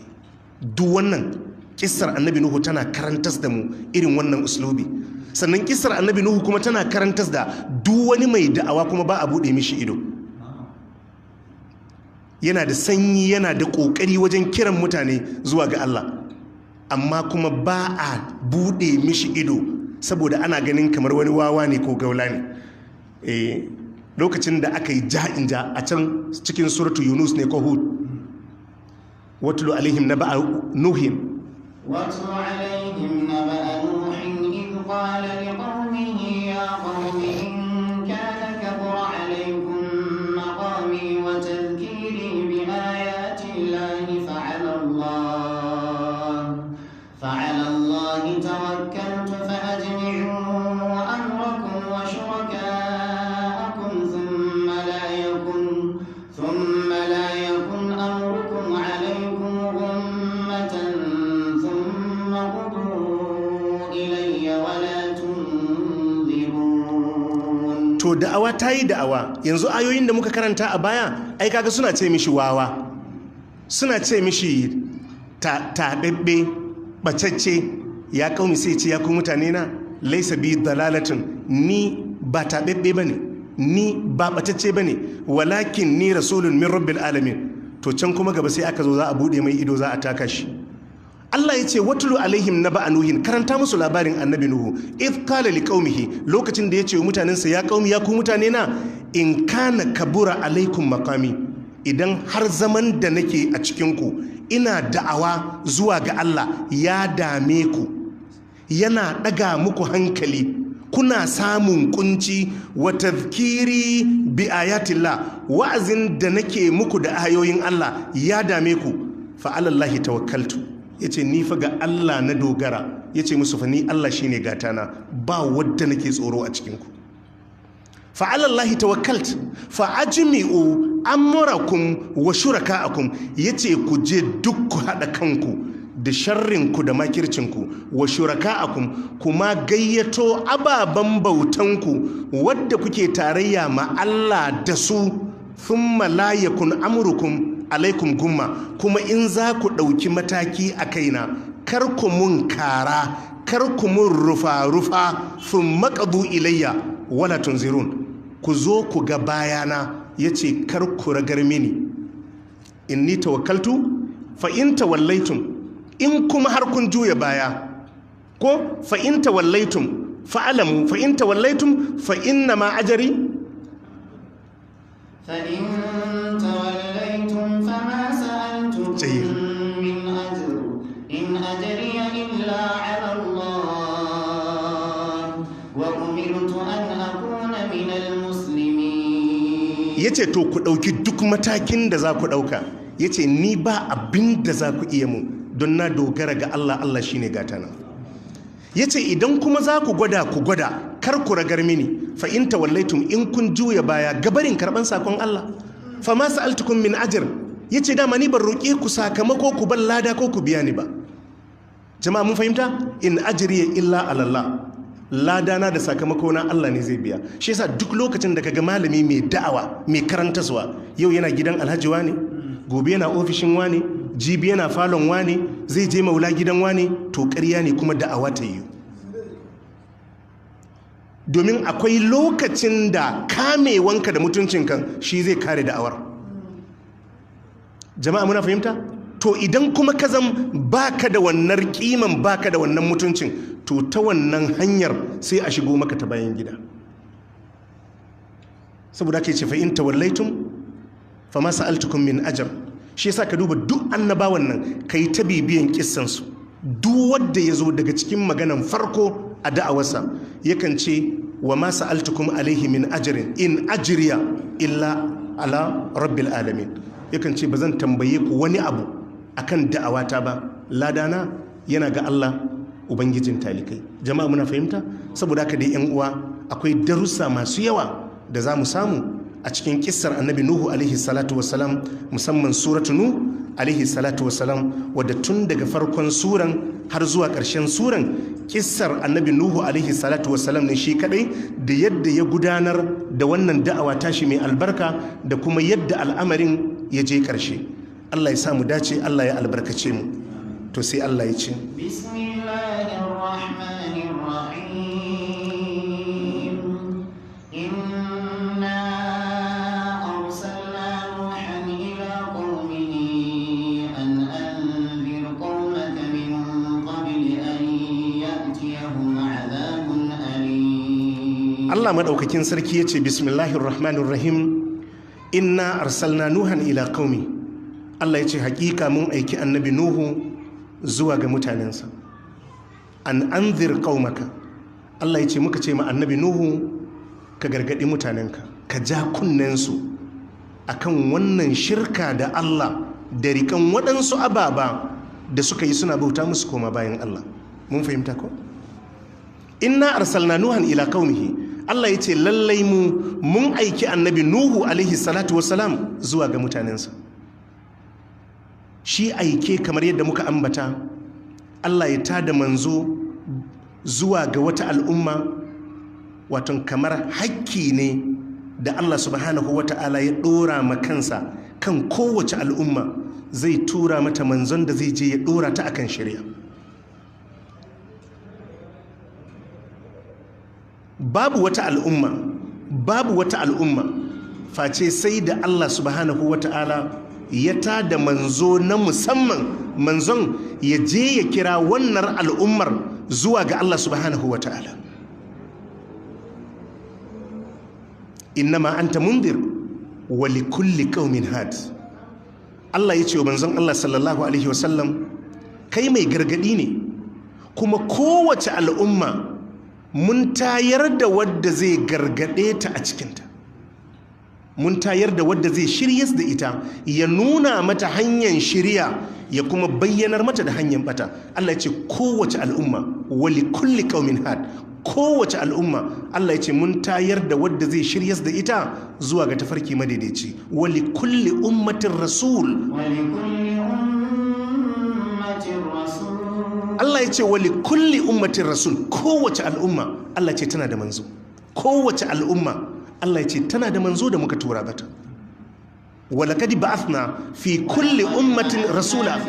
Duk wannan kissar annabi Nuhu tana karantas da mu irin wannan uslubi. Sannan kissar annabi Nuhu kuma tana karantas da duk wani mai da'awa kuma ba a buɗe mishi ido. Yana da sanyi, yana da ƙoƙari wajen kiran mutane zuwa ga Allah, amma kuma ba a buɗe mishi ido saboda ana ganin kamar wani wawa ne ko gaula ne. Lokacin da aka yi ja'inja a can cikin suratu Yunus ne ko Hud, watlu alaihim naba'a Nuhin. واتل عليهم نبأ نوح إذ قال لقومه يا قوم إن كان كبر عليكم مقامي وتذكيري بآيات الله فعلى الله توكلت فأجمعوا أمركم وشركاءكم ثم لا يكن أمركم عليكم غمة ثم قضوا إلي ولا تنظرون. To da'awa ta yi da'awa. Yanzu ayoyin da muka karanta a baya ai kaga suna ce mishi wawa, suna ce mishi taɓaɓɓe, ɓacacce. Ya kaumi sai ce ya ku mutane na laisa bi dalalatin, ni ba taɓaɓɓe ba ne, ni ba ɓatacce ba ne, walakin ni rasulun min rabbil alamin. To can kuma gaba sai aka zo za a buɗe mai ido, za a taka shi. Allah ya ce watulu alaihim naba'a nuhin, karanta musu labarin annabi Nuhu. Idh qala liqaumihi, lokacin da ya ce wa mutanensa ya qaumi ya ku mutane na, in kana kabura alaikum maqami, idan har zaman da nake a cikin ku ina da'awa zuwa ga Allah ya dame ku, yana daga muku hankali, kuna samun kunci, wa tadhkiri bi ayatillah, wa'azin da nake muku da ayoyin Allah ya dame ku, fa alallahi tawakkaltu, yace ni fa ga Allah na dogara, yace musu fa ni Allah shine gatana, ba wadda nake tsoro a cikin ku. Fa alallahi tawakkalt fa ajmi'u amrakum wa shuraka'akum, yace ku je duk ku hada kanku da sharrinku da makircinku, wa shuraka'akum kuma gayyato ababan bautanku wadda kuke tarayya ma Allah da su, thumma la yakun amrukum alaikum gumma, kuma in za ku ɗauki mataki a kaina kar ku mun kara, kar ku mun rufa-rufa, thumma qadu ilayya wala tunzirun, ku zo ku ga bayana, yace kar ku ragar mini, inni tawakkaltu fa in tawallaitum, in kuma har kun juya baya, ko fa in tawallaitum fa'alamu fa in tawallaitum fa inna ma ajri, fa in tawallaitum fama sa'altukum min ajr in ajriya illa 'ala Allah wa umirtu an akuna min al-muslimin. Yace to ku dauki duk matakin da za ku dauka, yace ni ba abin da za ku iya mu, don na dogara ga Allah, Allah shine gatana. Yace idan kuma za ku gwada ku gwada, kar ku ragar mini, fa in tawallaitum, in kun juya baya gabarin karban sakon Allah, fa ma sa'altukum min ajr, yace dama ni ban roƙe ku sakamako ku ban lada ko ku biya ni ba. Jama'a mun fahimta? In ajriya illa ala Allah, ladana da sakamako na Allah ne zai biya. Shi yasa duk lokacin da kaga malami mai da'awa mai karantaswa, yau yana gidan Alhaji wani, gobe yana ofishin wani, jibi yana falon wani, zai je maula gidan wani, to ƙarya ne kuma da'awa ta yi. Domin akwai lokacin da kamewanka da mutuncinka shi zai kare da'awar. jama'a muna fahimta? To idan kuma ka zam baka da wannan kiman, baka da wannan mutuncin, to ta wannan hanyar sai a shigo maka ta bayan gida. Saboda ke ce fa in tawallaitum fama sa'altukum min ajr. Shi yasa ka duba duk annabawan nan kai ta bibiyan kissan su. Duk wanda yazo daga cikin maganan farko a da'awarsa yakan ce wa ma sa'altukum alaihi min ajrin in ajriya illa ala rabbil alamin. Yakan ce bazan tambaye ku wani abu akan da'awata ba, ladana yana ga Allah ubangijin talikai. Jama'a muna fahimta? Saboda haka dai yan uwa akwai darussa masu yawa da za mu samu a cikin kissar annabi Nuhu alaihi salatu wasalam, musamman suratu Nuhu alaihi salatu wasalam, wadda tun daga farkon suran har zuwa ƙarshen suran kissar annabi Nuhu alaihi salatu wasalam ne shi kadai, da yadda ya gudanar da wannan da'awa tashi mai albarka da kuma yadda al'amarin ya je ƙarshe. Allah ya samu dace, Allah ya albarkace mu. To sai Allah ya ce Allah madaukakin sarki yace bismillahir rahmanir rahim inna arsalna nuhan ila qaumi. Allah yace hakika mun aiki annabi Nuhu zuwa ga mutanensa. An anzir qaumaka. Allah yace muka ce ma annabi Nuhu ka gargadi mutanenka, ka ja kunnensu akan wannan shirka da Allah da rikan waɗansu ababa da suka yi suna bauta musu koma bayan Allah. Mun fahimta ko? Inna arsalna nuhan ila qaumihi. Allah ya ce lallai mun aiki annabi Nuhu alaihi salatu wasalam zuwa ga mutanensa. Shi aike kamar yadda muka ambata, Allah ya tada manzo zuwa ga wata al'umma, waton kamar hakki ne da Allah subhanahu wata'ala ya dora ma kansa kan kowace al'umma, zai tura mata manzon da zai je ya dora ta akan shari'a. Babu wata al'umma face sai da Allah subhanahu wata'ala ya tada manzo na musamman, manzon ya je ya kira wannan al'ummar zuwa ga Allah subhanahu wata'ala. Innama anta mundir wa likulli qaumin had. Allah ya ce wa manzon Allah sallallahu alaihi wasallam, kai mai gargadi ne, kuma kowace al'umma mun tayar da wadda zai gargade ta a cikinta, mun tayar da wadda zai shiryas da ita, ya nuna mata hanyar shirya, ya kuma bayyanar mata da hanyar bata. Allah ya ce kowace al'umma, wali kulli qaumin had, kowace al'umma Allah ya ce mun tayar da wadda zai shiryas da ita zuwa ga tafarki madaidaici. Wali kulli ummatin rasul, Allah ya ce wali kulli ummatin rasul, kowace al'umma Allah ce tana da manzo, kowace al'umma Allah ya ce tana da manzo da muka tura bata. walaqad ba'athna fi kulli ummatin rasula,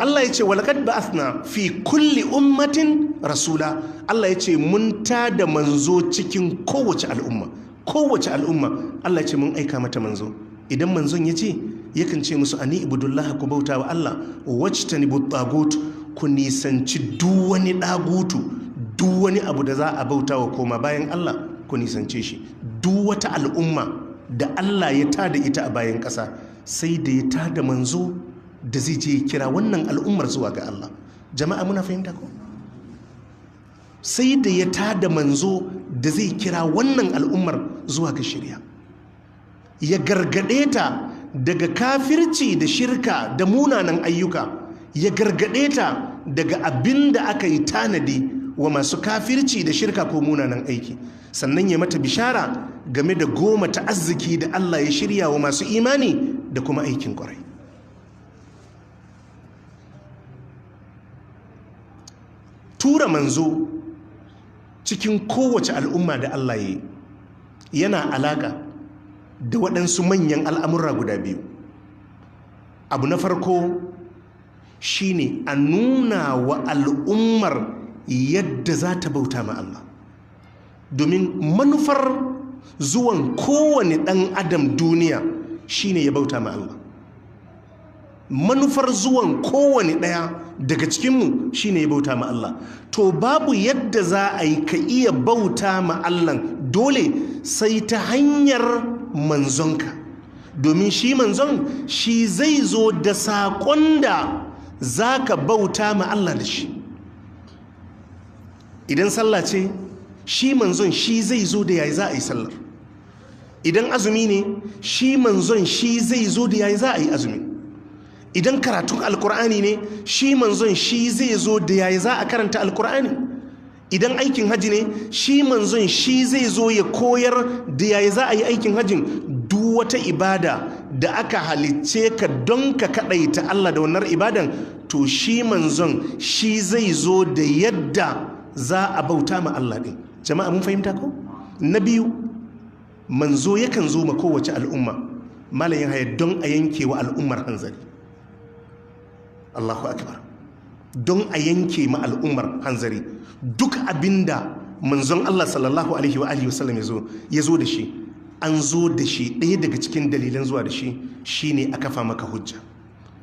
Allah ya ce walaqad ba'athna fi kulli ummatin rasula. Allah ya ce mun tada manzo cikin kowace al'umma, kowace al'umma Allah ya ce mun aika mata manzo. Idan manzon ya ce, yakan ce musu ani ibudullah, ku bauta wa Allah, wajtanibu tagut, ku nisanci duk wani dagutu, duk wani abu da za a bauta wa koma bayan Allah, ku nisance shi. Duk wata al'umma da Allah ya tada ita a bayan ƙasa, sai da ya tada manzo da zai je kira wannan al'ummar zuwa ga Allah. Jama'a muna fahimta ko? Sai da ya tada manzo da zai kira wannan al'ummar zuwa ga shirya, ya gargade ta daga kafirci da shirka da munanan ayyuka, ya gargade ta daga abin da aka yi tanadi wa masu kafirci da shirka ko munanan aiki, sannan ya mata bishara game da goma ta arziki da Allah ya shirya wa masu imani da kuma aikin kwarai. Tura manzo cikin kowace al'umma da Allah ya yi yana alaƙa da waɗansu manyan al'amurra guda biyu. Abu na farko shine a nuna wa al'ummar yadda za ta bauta ma Allah. domin manufar zuwan kowane ɗan adam duniya shine ya bauta ma Allah. Manufar zuwan kowane ɗaya daga cikinmu shine ya bauta ma Allah. To babu yadda za a yi ka iya bauta ma Allah dole sai ta hanyar manzonka, domin shi manzon shi zai zo da saƙon da za ka bauta ma Allah da shi. Idan sallah ce, shi manzon shi zai zo da yayi za a yi sallar. Idan azumi ne, shi manzon shi zai zo da yayi za a yi azumi. Idan karatun alkur'ani ne, shi manzon shi zai zo da yayi za a karanta alkur'ani. Idan aikin haji ne, shi manzon shi zai zo ya koyar da yayi za a yi aikin hajin. Duk wata ibada da aka halicce ka don ka kaɗaita Allah da wannan ibadan, to shi manzon shi zai zo da yadda za a bauta ma Allah ɗin. Jama'a mun fahimta ko? Na biyu, manzo yakan zo ma kowace al'umma malayin haya don a yanke wa al'ummar hanzari. Allahu akbar. Don a yanke ma al'ummar hanzari. Duk abinda manzon Allah sallallahu alaihi wa alihi wasallam ya zo da shi, an zo da shi, ɗaya daga cikin dalilan zuwa da shi shine a kafa maka hujja.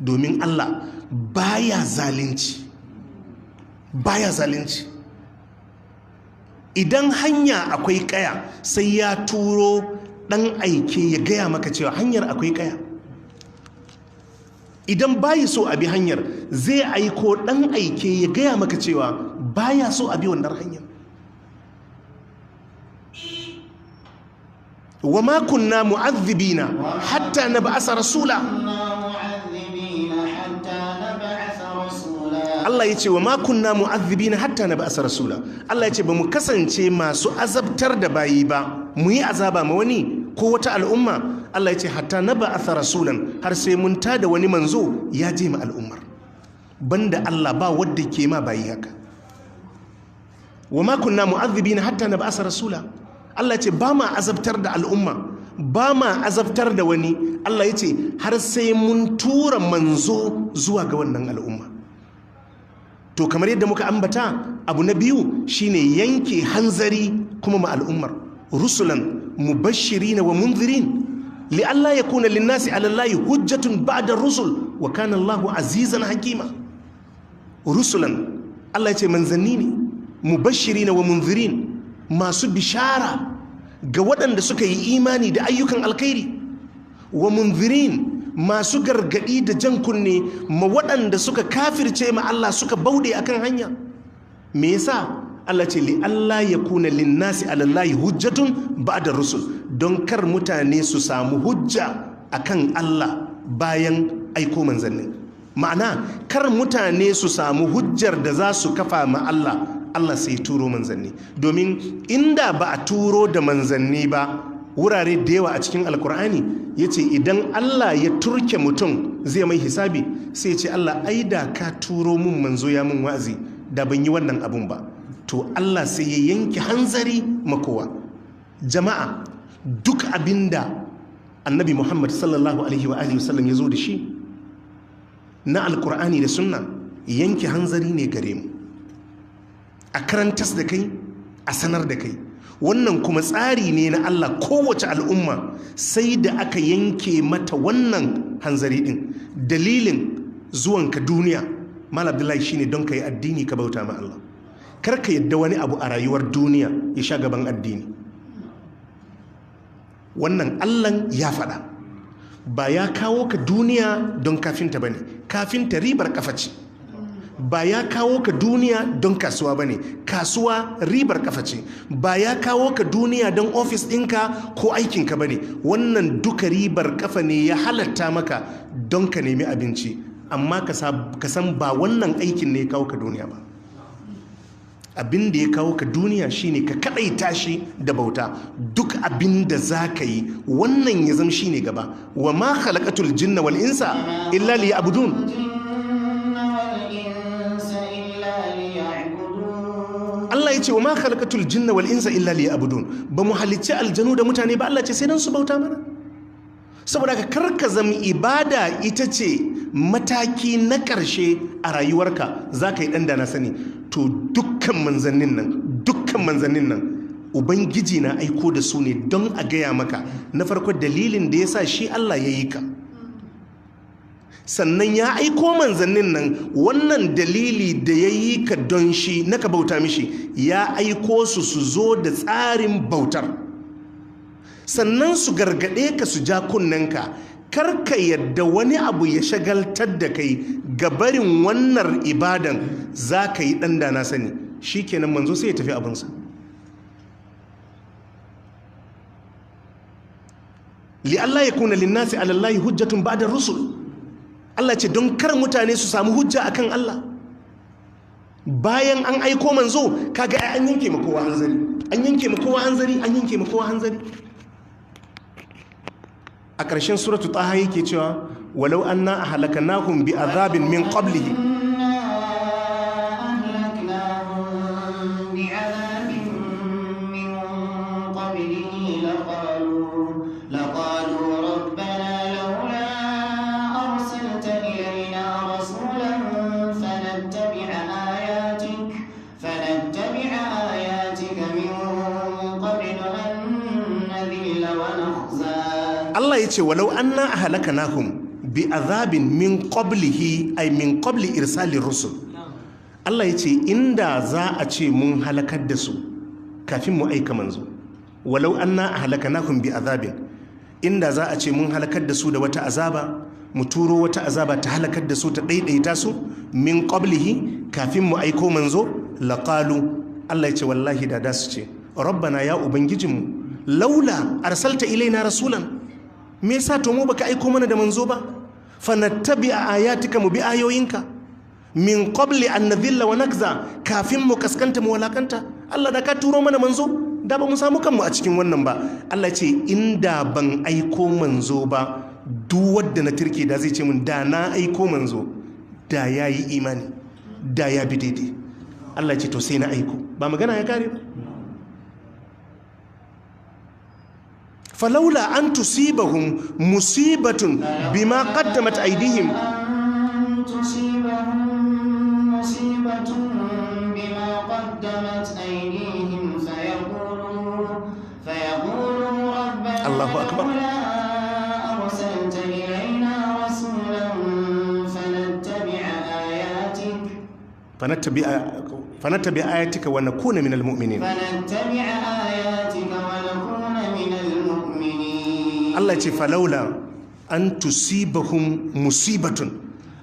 Domin Allah baya zalunci. Idan hanya akwai kaya, sai ya turo ɗan aike ya gaya maka cewa hanyar akwai kaya. Idan bayi so a bi hanyar, zai aiko ɗan aike ya gaya maka cewa baya so a bi wannan hanyar. Wa ma kunna mu'adhibina hatta nab'asa rasula. Allah ya ce wa ma kunna mu'adhibina hatta nab'asa rasula. Allah ya ce ba mu kasance masu azabtar da bayi ba, mu yi azaba ma wani ko wata al'umma. Allah ya ce hatta nab'asa rasulan, har sai mun tada wani manzo ya je ma al'ummar. Banda Allah ba wanda ke ma bayi haka. Wa ma kunna mu'adhibina hatta nab'asa rasula. Allah ya ce ba ma azabtar da al'umma, ba ma azabtar da wani. Allah ya ce har sai mun tura manzo zuwa ga wannan al'umma. To kamar yadda muka ambata, abu na biyu shine yanke hanzari kuma ma al'ummar. Rusulan mubashirin wa munzirin li'alla yakuna lin-nasi 'ala Allahi hujjatun ba'da rusul wa kana Allahu azizan hakima. Rusulan, Allah ya ce manzanni ne, mubashirin wa munzirin, masu bishara ga waɗanda suka yi imani da ayyukan alkhairi, wa munzirin, masu gargadi da jan kunne ma waɗanda suka kafirce ma Allah suka bauɗe akan hanya. Me yasa? Allah ce li Allah ya kuna linnasi alallahi hujjatun ba'da rusul, don kar mutane su samu hujja akan Allah bayan aiko manzanni. Ma'ana kar mutane su samu hujjar da za su kafa ma Allah sai turo manzanni. Domin inda ba a turo da manzanni ba, wurare da yawa a cikin alkur'ani ya ce idan Allah ya turke mutum zai mai hisabi, sai ce Allah ai da ka turo mun manzo ya mun wa'azi da ban yi wannan abun ba. To Allah sai ya yanke hanzari makowa. Jama'a, duk abinda annabi Muhammad sallallahu alaihi wa alihi wasallam ya zo da shi na alkur'ani da sunna, yanke hanzari ne gare mu, a karantas da kai, a sanar da kai. Wannan kuma tsari ne na Allah. Kowace al'umma sai da aka yanke mata wannan hanzari din. Dalilin zuwanka duniya, Malam Abdullahi, shine don ka yi addini, ka bauta ma Allah. Kar ka yadda wani abu a rayuwar duniya ya sha gaban addini. Wannan Allah ya faɗa. Ba ya kawo ka duniya don kafinta bane. Kafinta ribar kafa ce. Ba ya kawo ka duniya don kasuwa bane. Kasuwa ribar kafa ce. Ba ya kawo ka duniya don ofis ɗinka ko aikinka bane. Wannan duka ribar kafa ne ya halatta maka don ka nemi abinci. Amma ka san ba wannan aikin ne ya kawo ka duniya ba. Abin da ya kawo ka duniya shine ka kadaita shi da bauta. Duk abin da za ka yi, wannan ya zama shine gaba. Wa ma khalaqatul jinna wal insa illa liya'budun. Allah ya ce wa ma khalaqatul jinna wal insa illa liya'budun. Ba mu halicci aljanu da mutane ba, Allah ce sai dan su bauta mana. Saboda ka karka zama ibada ita ce mataki na ƙarshe a rayuwarka, za ka yi ɗan da na sani. To dukkan manzannin nan ubangiji na aiko da su ne don a gaya maka na farko dalilin da ya sa shi Allah ya yi ka, sannan ya aiko manzannin nan wannan dalili da ya yi ka don shi na ka bauta mishi, ya aiko su zo da tsarin bautar, sannan su gargaɗe ka su ja kunnenka karka yadda wani abu ya shagaltar da kai ga barin wannan ibadan za ka yi ɗan da na sani. Shi kenan manzo sai ya tafi abinsa. li Allah ya kuna linnasi alallahi hujjatun ba'da rusul. Allah ce don kar mutane su samu hujja akan Allah bayan an aiko manzo, kaga an yanke ma kowa hanzari, an yanke ma kowa hanzari, an yanke ma kowa hanzari. A ƙarshen suratu taha yake cewa walau anna ahlakanahum bi azabin min qablihi Allah ya ce walau anna ahlakanahum bi azabin min qablihi ay min qabli irsalir rusul. Allah ya ce inda za a ce mun halakar da su kafin mu aika manzo, walau anna ahlakanahum bi azabin, inda za a ce mun halakar da su da wata azaba, mu turo wata azaba ta halakar da su ta daidaita su min qablihi kafin mu aiko manzo, laqalu, Allah ya ce wallahi da su ce rabbana ya ubangijinmu laula arsalta ilaina rasulan, me yasa to mu baka aiko mana da manzo ba, fa nattabi ayatika mu bi ayoyinka min qabli an nadhilla wa nakza, kafin mu kaskanta mu walakanta. Allah da ka turo mana manzo da ba mu samu kanmu a cikin wannan ba. Allah ce inda ban aiko manzo ba, duk wanda na tirke da zai ce mun da na aiko manzo da yayi imani, da ya bi daidai. Allah ce to sai na aiko, ba magana ya kare ba. falaula an tusibahum musibatun bima qaddamat aydihim Allahu akbar. فنتبع آياتك ونكون من المؤمنين. Allah ce falaula an tusibahum musibatun,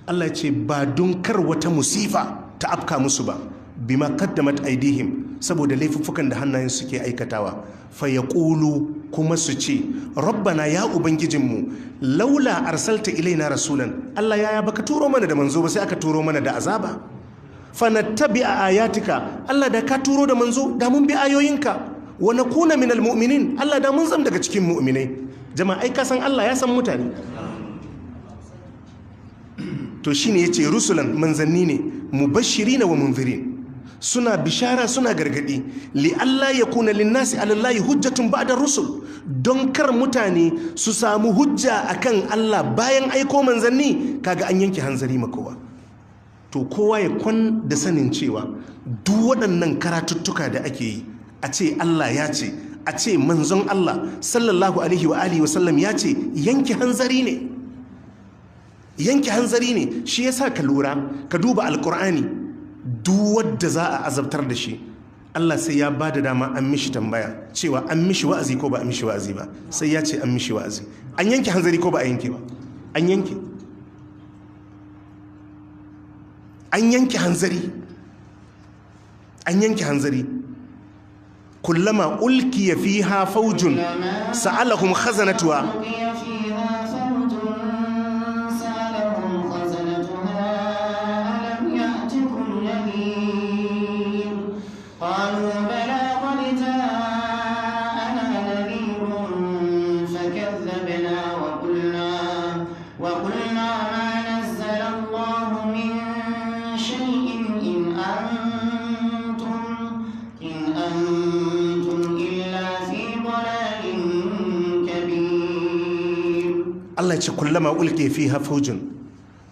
Allah ce ba don kar wata musifa ta afka musu ba, bima qaddamat aydihim, saboda laifuffukan da hannayen suke aikatawa, fa yaqulu, kuma su ce rabbana ya ubangijinmu laula arsalta ilaina rasulan, Allah ya baka turo mana da manzo ba sai aka turo mana da azaba. Fa nattabi'a ayatika, Allah da ka turo da manzo da mun bi ayoyinka, wa nakuna minal mu'minin, Allah da mun zam daga cikin mu'minai. Jama'a ai kasan Allah ya san mutane. To shine yace rusulan, manzanni ne, mubashirina wa munzirin, suna bishara suna gargadi, li Allah yakuna linnasi ala Allah hujjatun ba'da rusul, don kar mutane su samu hujja akan Allah bayan aiko manzanni. Kaga an yanke hanzari ma kowa. To kowa ya kwan da sanin cewa duk waɗannan karatuttuka da ake yi, a ce Allah ya ce, a ce manzon Allah sallallahu alaihi wa alihi wasallam ya ce, yanke hanzari ne, yanke hanzari ne. Shi yasa ka lura, ka duba alkur'ani, duk wanda za a azabtar da shi, Allah sai ya bada dama an mishi tambaya cewa an mishi wa'azi ko ba an mishi wa'azi ba, sai ya ce an mishi wa'azi. An yanke hanzari ko ba a yanke ba? An yanke, an yanke hanzari, an yanke hanzari. kullama ulkiya fiha faujun sa'alahum khazanatuha Allah ce kullama ulke fi hafaujin,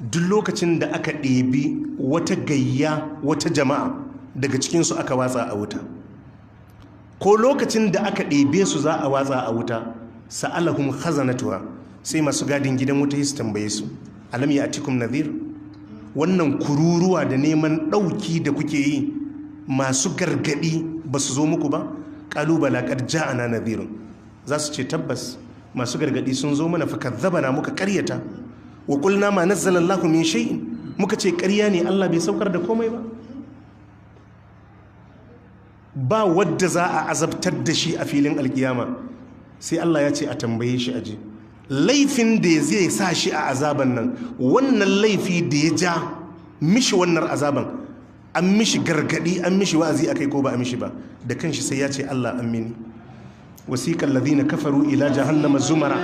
duk lokacin da aka ɗebi wata gayya, wata jama'a daga cikinsu aka watsa a wuta, ko lokacin da aka ɗebe su za a watsa a wuta sa'alahum khazanatuha sai masu gadin gidan wuta su tambaye su alam ya'tikum nadhir, wannan kururuwa da neman ɗauki da kuke yi masu gargadi ba su zo muku ba? Qalu bala qad ja'ana nadhirun, za su ce tabbas masu gargadi sun zo mana fa kadzabana muka karyata wa qulna ma nazzala Allahu min shay'in, muka ce ƙarya ne Allah bai saukar da komai ba. Ba wadda za a azabtar da shi a filin alkiyama sai Allah ya ce a tambaye shi aje laifin da zai sa shi a azaban nan, wannan laifi da ya ja mishi wannan azaban, an mishi gargadi an mishi wa'azi akai ko ba a mishi ba, da kanshi sai ya ce Allah an mini. wasiqal ladina kafaru ila jahannama zumara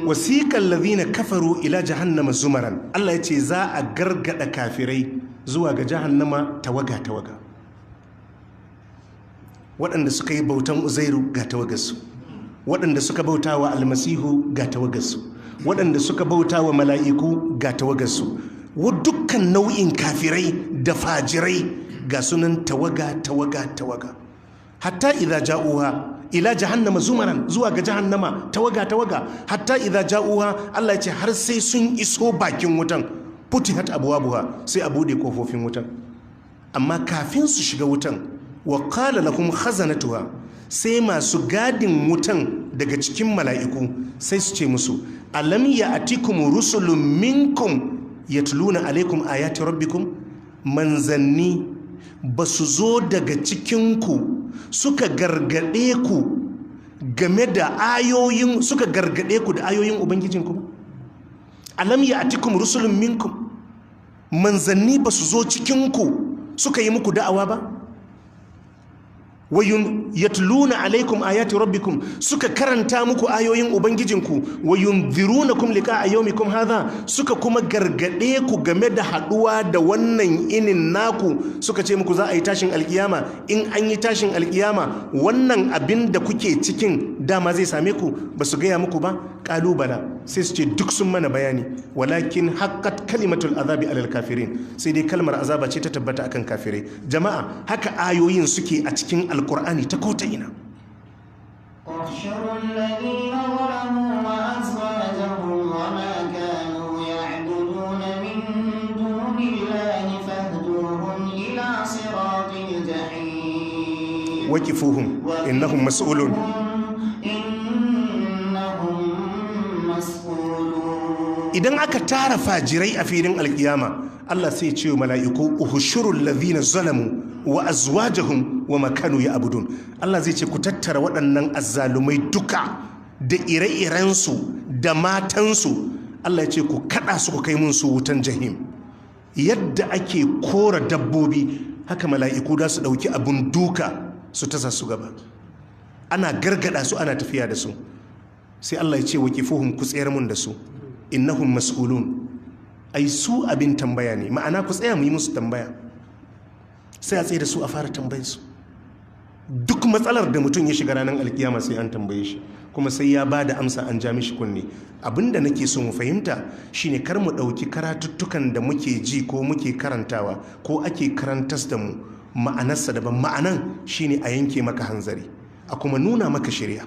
wasiƙan lazina kafaru ila jahannama zumaran. Allah ya ce za a gargada kafirai zuwa ga jahannama tawaga-tawaga. Waɗanda suka yi bautan Uzairu ga tawagarsu, waɗanda suka bauta wa almasihu ga tawagarsu, waɗanda suka bauta wa mala'iku ga tawagarsu, wa dukkan nau'in kafirai da fajirai ga sunan tawaga-tawaga. Hatta idza ja'uha ila jahannama zumaran, zuwa ga jahannama tawaga hatta idza ja'uha, Allah ya ce har sai sun iso bakin wutan, futihat abwabuha, sai a bude kofofin wutan. Amma kafin su shiga wutan, wa qala lahum khazanatuha, sai masu gadin wutan daga cikin mala'iku sai su ce musu alam ya'tikum rusulun minkum yatluna alaikum ayati rabbikum, manzanni basu zo daga cikinku suka gargade ku game da ayoyin, suka gargade ku da ayoyin ubangijinku? Alam ya'tikum rusulun minkum, manzanni basu zo cikinku suka yi muku da'awa ba? wayun yatluna alaikum ayati rabbikum, suka karanta muku ayoyin ubangijinku, wayunzirunakum liqa'a yawmikum hadha, suka kuma gargade ku game da haduwa da wannan inin naku, suka ce muku za a yi tashin alkiyama, in an yi tashin alkiyama wannan abin da kuke cikin dama zai same ku, ba su gaya muku ba? Kalubala sai su ce duk sun mana bayani, walakin haqqat kalimatul azabi alal kafirin, sai dai kalmar azaba ce ta tabbata akan kafirai. Jama'a haka ayoyin suke a cikin alkur'ani ta kota ina. waqifuhum innahum mas'ulun. Idan aka tara fajirai a filin alkiyama, Allah sai ce wa mala'iku uhushurul ladhina zalamu wa azwajahum wa makanu ya'budun. Allah zai ce ku tattara waɗannan azzalumai duka da ire-irensu da matansu. Allah ya ce ku kada su ku kai mun su wutan jahim. Yadda ake kora dabbobi haka mala'iku da su dauki abun duka su tasa su gaba. Ana gargada su ana tafiya da su. Sai Allah ya ce waqifuhum ku tsayar mun da su. Innahum mas'ulun, ai su abin tambaya ne, ma'ana ku tsaya mu yi musu tambaya. Sai a tsaye da su a fara tambayar su. Duk matsalar da mutum ya shiga ranar alkiyama sai an tambaye shi, kuma sai ya ba da amsa an ja mishi kunne. Abinda nake so mu fahimta shine kar mu ɗauki karatuttukan da muke ji ko muke karantawa ko ake karantas da mu ma'anarsa daban. Ma'anan shine a yanke maka hanzari, a kuma nuna maka shirya.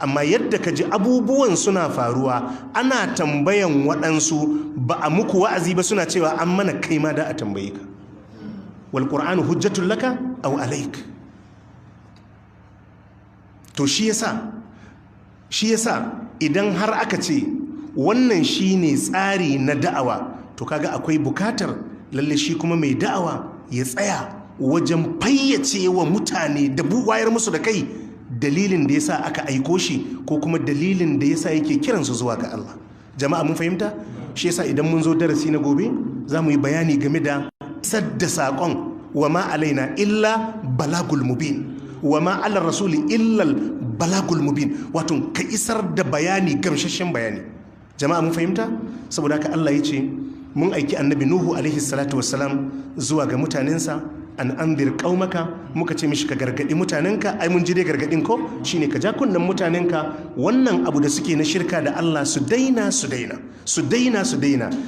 Amma yadda ka ji abubuwan suna faruwa, ana tambayan waɗansu ba a muku wa'azi ba, suna cewa an mana kai ma da a tambaye ka. Wal Qur'anu hujjatul laka aw alaik. To shi yasa idan har aka ce wannan shine tsari na da'awa, to kaga akwai bukatar lalle shi kuma mai da'awa ya tsaya wajen fayyace wa mutane da wayar musu da kai dalilin da yasa aka aiko shi ko kuma dalilin da yasa yake kiransu zuwa ga Allah. Jama'a mun fahimta? Shi yasa idan mun zo darasi na gobe za mu yi bayani game da sadda saƙon wa ma alaina illa balagul mubin wa ma ala rasuli illa balagul mubin, wato ka isar da bayani, gamsashen bayani. Jama'a mun fahimta? Saboda haka Allah ya ce mun aiki annabi Nuhu alaihi salatu wassalam zuwa ga mutanensa, an anzir qaumaka, muka ce mishi ka gargadi mutanenka. Ai mun ji dai gargadin ko shine ka ja kunnan mutanenka wannan abu da suke na shirka da Allah su daina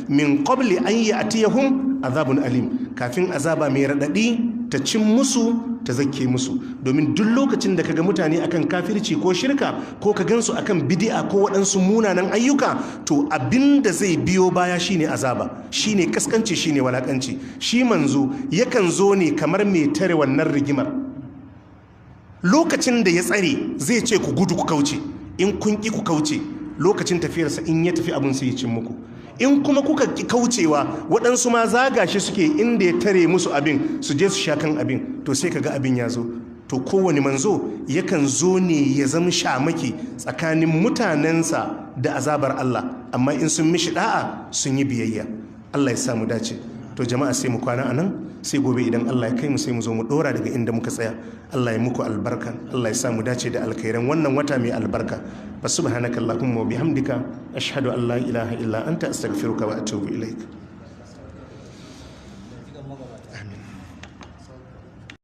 min qabli an ya'tiyahum azabun alim, kafin azaba mai radadi ta cin musu ta zakke musu. Domin duk lokacin da kaga mutane akan kafirci ko shirka ko ka gansu akan bid'a ko waɗansu munanan ayyuka, to abinda zai biyo baya shine azaba, shine kaskanci, shine walakanci. Shi manzo yakan zo ne kamar mai tare wannan rigimar. Lokacin da ya tsare zai ce ku gudu ku kauce, in kun ki ku kauce, lokacin tafiyarsa in ya tafi abin sai ya cin muku. In kuma kuka ki kaucewa, waɗansu ma zaga shi suke inda ya tare musu abin su je su sha kan abin, to sai kaga abin ya zo. To kowane manzo yakan zo ne ya zama shamaki tsakanin mutanensa da azabar Allah, amma in sun mishi da'a sun yi biyayya. Allah ya samu dace. To jama'a sai mu kwana anan, sai gobe idan Allah ya kai mu sai mu zo mu dora daga inda muka tsaya. Allah ya muku albarka, Allah ya samu dace da alkhairan wannan wata mai albarka. Fa subhanaka allahumma wa bihamdika ashhadu an la ilaha illa anta astaghfiruka wa atubu ilaik. Amin.